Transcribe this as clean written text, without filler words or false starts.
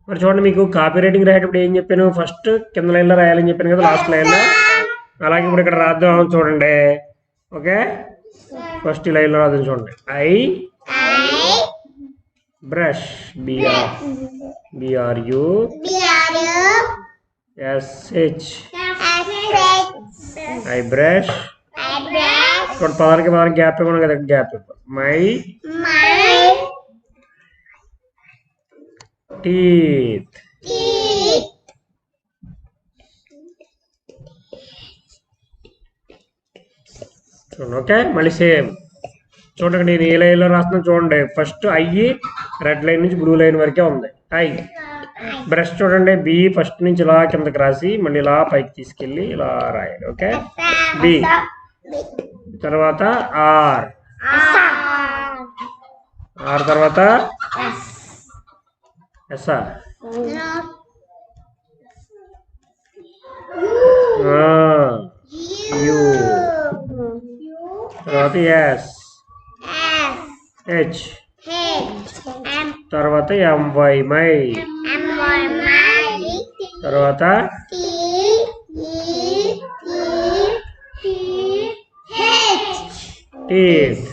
మరి చూడండి, మీకు కాపీ రైటింగ్ రాసేటప్పుడు ఏం చెప్పాను? ఫస్ట్ కింద లైన్లో రాయాలని చెప్పాను కదా, లాస్ట్ లైన్లో. అలాగే ఇప్పుడు ఇక్కడ రాద్దాం చూడండి. ఓకే, ఫస్ట్ ఈ లైన్లో రాద్దాం చూడండి. I brush, BRU SH, I brush. చూడండి, పదాలకి గ్యాప్ ఇవ్వను కదా, గ్యాప్ ఇవ్వ. My teeth. చూడండి. ఓకే, మళ్ళీ సేమ్. చూడండి, నేను ఏ లైన్లో రాస్తున్నాను చూడండి. ఫస్ట్ ఐ రెడ్ లైన్ నుంచి బ్లూ లైన్ వరకే ఉంది. ఐ బ్రష్ చూడండి, B ఫస్ట్ నుంచి ఇలా కిందకి రాసి మళ్ళీ ఇలా పైకి తీసుకెళ్ళి ఇలా రాయాలి. ఓకే, B తర్వాత R తర్వాత S U తర్వాత S H తర్వాత MY మై తర్వాత టీత్.